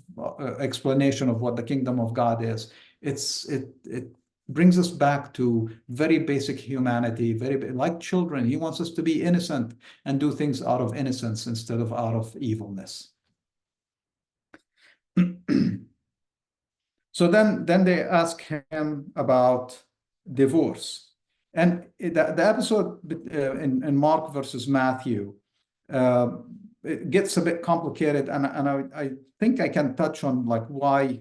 explanation of what the kingdom of God is. It brings us back to very basic humanity, very like children. He wants us to be innocent and do things out of innocence instead of out of evilness. So then they ask him about divorce. And the episode in Mark versus Matthew, it gets a bit complicated, and I think I can touch on like why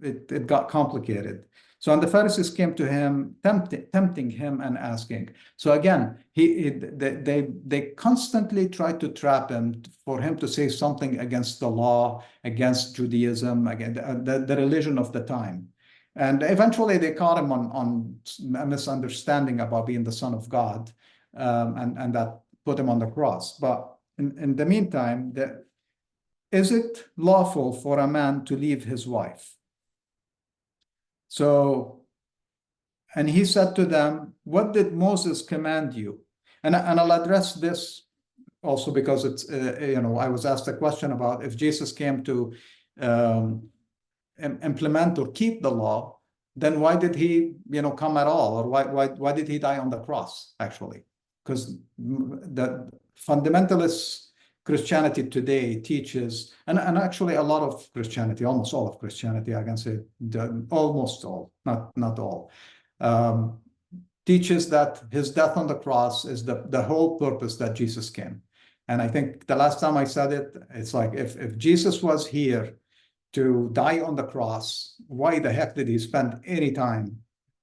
it got complicated. So, and the Pharisees came to him, tempting him and asking. So again, they constantly tried to trap him for him to say something against the law, against Judaism, against the religion of the time. And eventually they caught him on a misunderstanding about being the Son of God, and that put him on the cross. But in the meantime, is it lawful for a man to leave his wife? So, and he said to them, what did Moses command you? And I'll address this also because it's, I was asked a question about if Jesus came to implement or keep the law, then why did he, come at all? Or why did he die on the cross, actually? Because the fundamentalists Christianity today teaches, and actually a lot of Christianity, almost all of Christianity, I can say almost all, not all, teaches that his death on the cross is the whole purpose that Jesus came. And I think the last time I said it, it's like if Jesus was here to die on the cross, why the heck did he spend any time?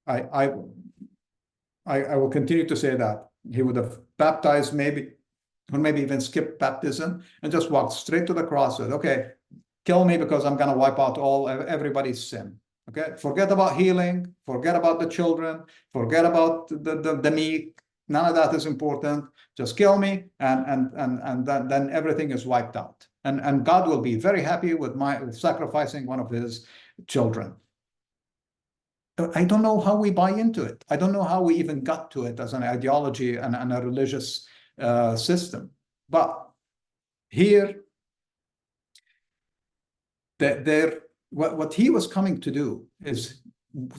I will continue to say that. He would have baptized maybe, or maybe even skipped baptism and just walked straight to the cross and said, okay, kill me because I'm going to wipe out everybody's sin. Okay, forget about healing, forget about the children, forget about the meek. None of that is important. Just kill me, and then everything is wiped out. And God will be very happy with sacrificing one of his children. I don't know how we buy into it. I don't know how we even got to it as an ideology and a religious system. But here, what he was coming to do is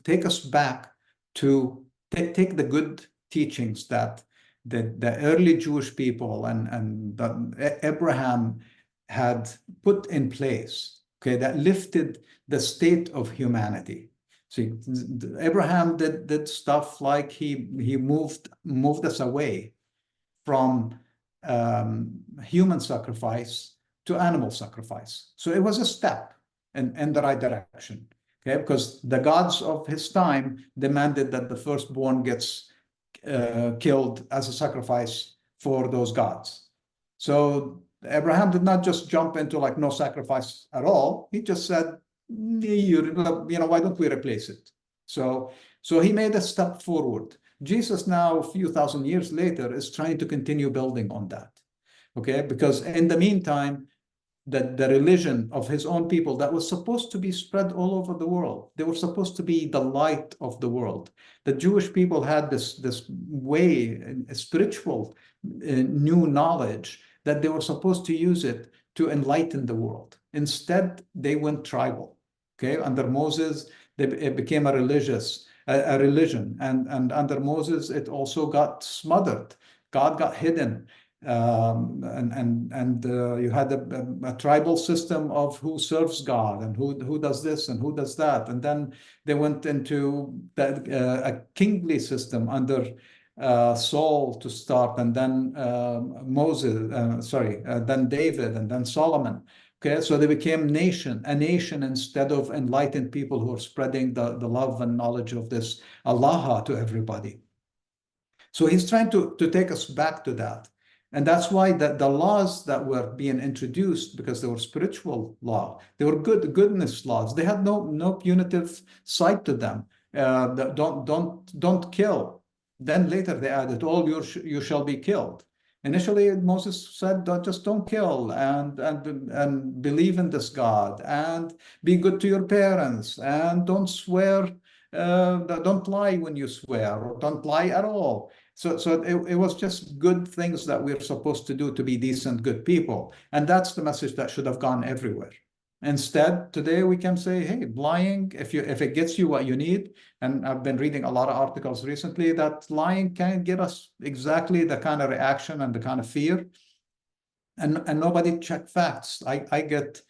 take us back to take the good teachings that the early Jewish people and that Abraham had put in place, okay, that lifted the state of humanity. See, Abraham did stuff like he moved us away from human sacrifice to animal sacrifice. So it was a step in the right direction, okay? Because the gods of his time demanded that the firstborn gets killed as a sacrifice for those gods. So Abraham did not just jump into like no sacrifice at all. He just said, why don't we replace it? So he made a step forward. Jesus now, a few thousand years later, is trying to continue building on that. Okay, because in the meantime, the religion of his own people that was supposed to be spread all over the world, they were supposed to be the light of the world. The Jewish people had this way, a spiritual new knowledge, that they were supposed to use it to enlighten the world. Instead, they went tribal. Okay, under Moses, it became a religion, and under Moses, it also got smothered. God got hidden. And you had a tribal system of who serves God and who does this and who does that. And then they went into a kingly system under Saul to start, and then then David, and then Solomon. Okay, so they became a nation instead of enlightened people who are spreading the love and knowledge of this Allaha to everybody. So he's trying to take us back to that. And that's why the laws that were being introduced, because they were spiritual law, they were goodness laws. They had no punitive side to them. Don't kill. Then later they added, all you shall be killed. Initially, Moses said, don't kill, and believe in this God, and be good to your parents, and don't swear, don't lie when you swear, or don't lie at all. So it was just good things that we're supposed to do to be decent, good people. And that's the message that should have gone everywhere. Instead, today we can say, hey, lying, if it gets you what you need, and I've been reading a lot of articles recently that lying can get us exactly the kind of reaction and the kind of fear. And nobody check facts. I get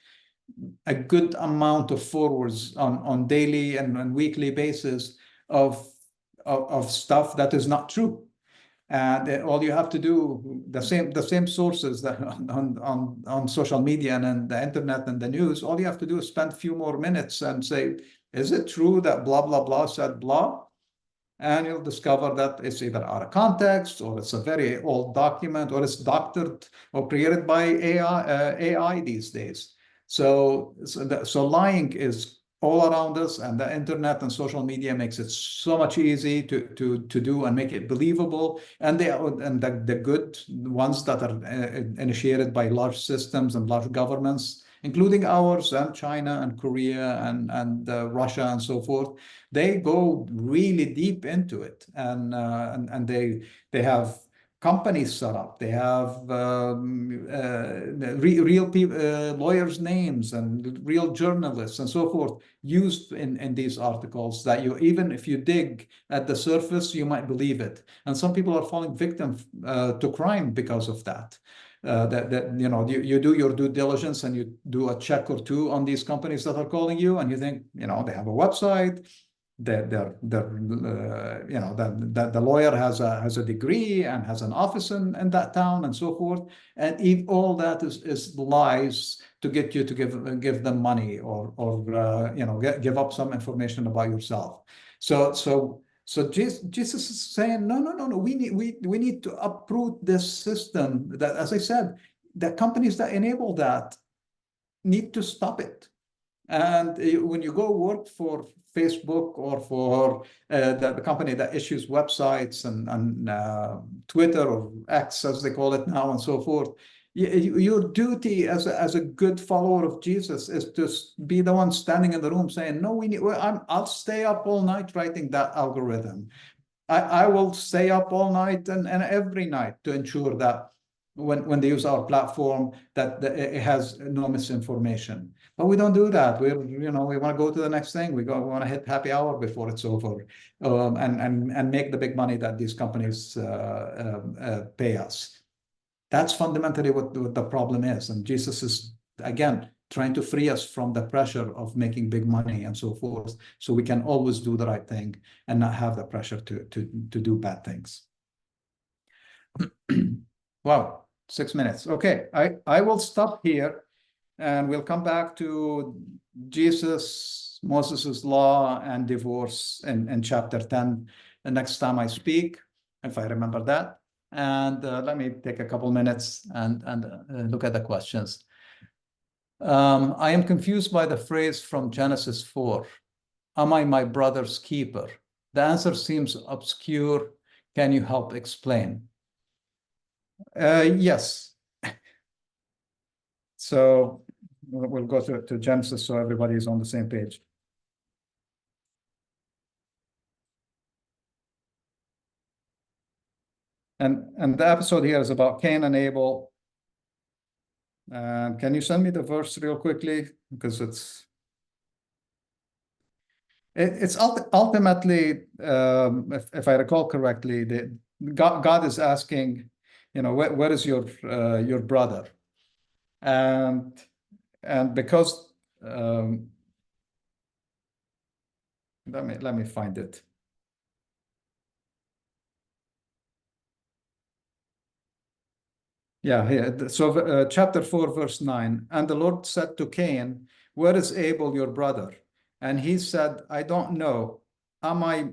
a good amount of forwards on daily and weekly basis of stuff that is not true. And all you have to do, the same sources that on social media and the internet and the news, all you have to do is spend a few more minutes and say, is it true that blah, blah, blah said blah? And you'll discover that it's either out of context, or it's a very old document, or it's doctored or created by AI these days. So lying is all around us, and the internet and social media makes it so much easy to do and make it believable. And the good ones that are initiated by large systems and large governments, including ours and China and Korea and Russia and so forth, they go really deep into it, and they have companies set up. They have real people, lawyers' names, and real journalists and so forth used in these articles, that even if you dig at the surface, you might believe it. And some people are falling victim to crime because of that. You do your due diligence and you do a check or two on these companies that are calling you, and you think, they have a website. The lawyer has a degree and has an office in that town and so forth, and if all that is lies to get you to give them money, or give up some information about yourself. So Jesus is saying, no, we need to uproot this system that, as I said, the companies that enable that need to stop it. And when you go work for Facebook, or for the company that issues websites and Twitter, or X as they call it now, and so forth, your duty as a good follower of Jesus is to be the one standing in the room saying, no, I'll stay up all night writing that algorithm. I will stay up all night and every night to ensure that when they use our platform, that it has no misinformation. But we don't do that. We want to go to the next thing. We want to hit happy hour before it's over, and make the big money that these companies pay us. That's fundamentally what the problem is. And Jesus is, again, trying to free us from the pressure of making big money and so forth, so we can always do the right thing and not have the pressure to do bad things. Wow, 6 minutes. Okay, I will stop here, and we'll come back to Jesus, Moses' law, and divorce in chapter 10 the next time I speak, if I remember that. And let me take a couple minutes and look at the questions. I am confused by the phrase from Genesis 4. Am I my brother's keeper? The answer seems obscure Can you help explain? Yes. So we'll go to Genesis so everybody is on the same page. And the episode here is about Cain and Abel. Can you send me the verse real quickly? Because it's ultimately, if I recall correctly, God is asking, where is your brother? And because let me find it. Yeah, so chapter 4, verse 9. And the Lord said to Cain, where is Abel, your brother? And he said, I don't know. Am I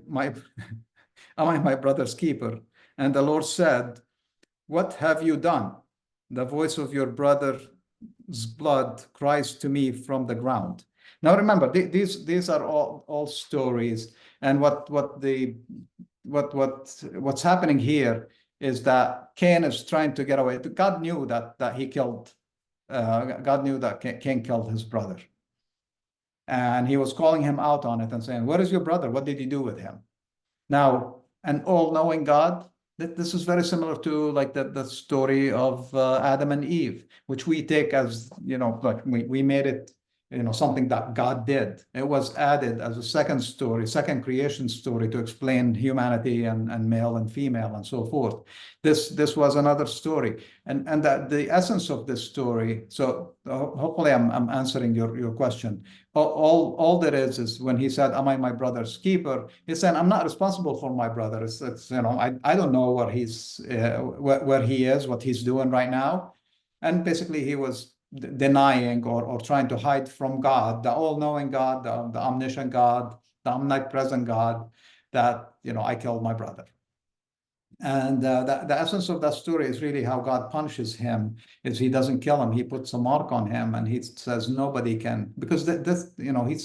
my brother's keeper? And the Lord said, what have you done? The voice of your brother's blood cries to me from the ground. Now remember, these are all stories, and what's happening here is that Cain is trying to get away. God knew that he killed. God knew that Cain killed his brother, and he was calling him out on it and saying, "Where is your brother? What did you do with him?" Now, an all-knowing God. This is very similar to like the story of Adam and Eve, which we take as like we made it something that God did. It was added as a second story, second creation story to explain humanity and male and female and so forth. This was another story, and that the essence of this story. So hopefully I'm answering your question. All there is when he said, "Am I my brother's keeper?" He said, "I'm not responsible for my brother. It's I don't know where where he is, what he's doing right now," and basically he was denying or trying to hide from God, the all-knowing God, the omniscient God, the omnipresent God, that I killed my brother. And the essence of that story is really how God punishes him. Is he doesn't kill him, he puts a mark on him, and he says nobody can, because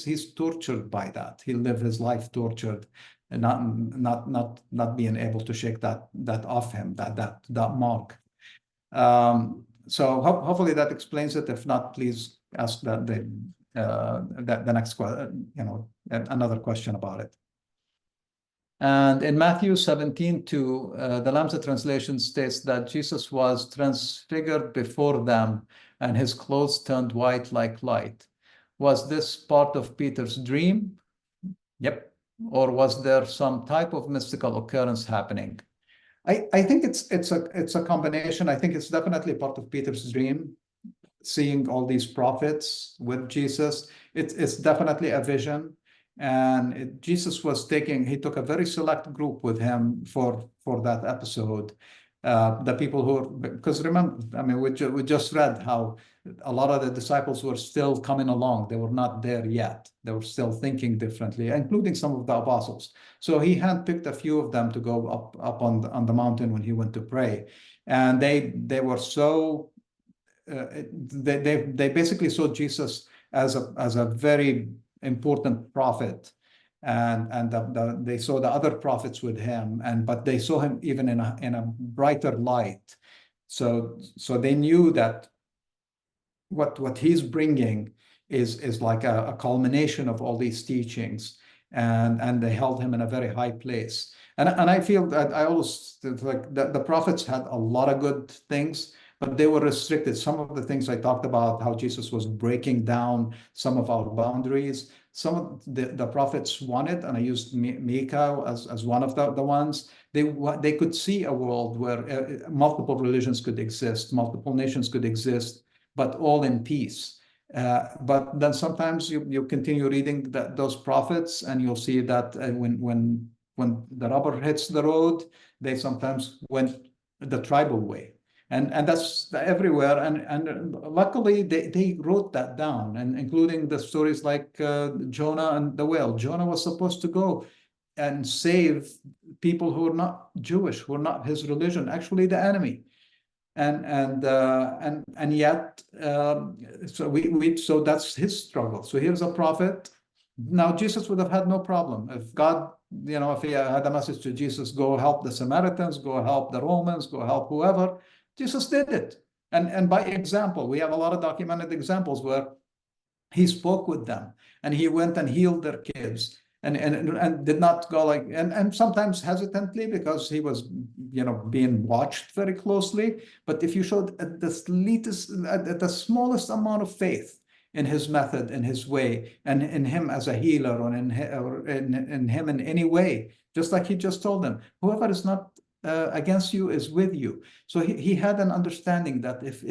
he's tortured by that. He lived his life tortured, and not being able to shake that off him, that mark. So hopefully that explains it. If not, please ask the next question, another question about it. And in Matthew 17:2, the Lamsa translation states that Jesus was transfigured before them and his clothes turned white like light. Was this part of Peter's dream? Yep. Or was there some type of mystical occurrence happening? I think it's a combination. I think it's definitely part of Peter's dream, seeing all these prophets with Jesus. It's definitely a vision. And Jesus he took a very select group with him for that episode. The people because remember, I mean, we just read how a lot of the disciples were still coming along. They were not there yet. They were still thinking differently, including some of the apostles. So he handpicked a few of them to go up on the mountain when he went to pray. And they were so, they basically saw Jesus as a very important prophet, and they saw the other prophets with him, but they saw him even in a brighter light. So they knew that what he's bringing is like a culmination of all these teachings, and they held him in a very high place. And I feel that I always like the prophets had a lot of good things, but they were restricted. Some of the things I talked about, how Jesus was breaking down some of our boundaries. Some of the prophets wanted, and I used Micah as one of the ones. They could see a world where multiple religions could exist, multiple nations could exist, but all in peace. But then sometimes you continue reading those prophets, and you'll see that when the rubber hits the road, they sometimes went the tribal way. And that's everywhere. And luckily, they wrote that down, and including the stories like Jonah and the whale. Jonah was supposed to go and save people who are not Jewish, who are not his religion, actually the enemy. And yet, so that's his struggle. So here's a prophet Now, Jesus would have had no problem. If God, if he had a message to Jesus, go help the Samaritans, go help the Romans, go help whoever, Jesus did it. And by example, we have a lot of documented examples where he spoke with them and he went and healed their kids and did not go like, and sometimes hesitantly because he was, being watched very closely. But if you showed at the smallest amount of faith in his method, in his way, and in him as a healer, or in him in any way, just like he just told them, whoever is not against you is with you. So he had an understanding that if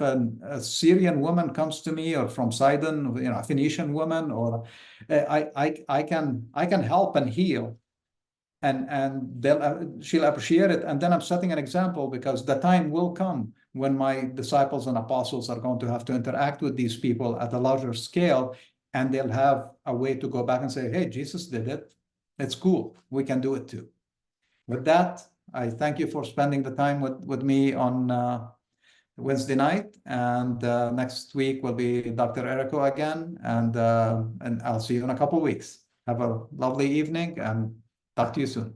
a Syrian woman comes to me, or from Sidon, a Phoenician woman, or I can help and heal, and she'll appreciate it. And then I'm setting an example, because the time will come when my disciples and apostles are going to have to interact with these people at a larger scale, and they'll have a way to go back and say, hey, Jesus did it. It's cool. We can do it too. With that, I thank you for spending the time with me on Wednesday night. And next week will be Dr. Eriko again. And I'll see you in a couple of weeks. Have a lovely evening and talk to you soon.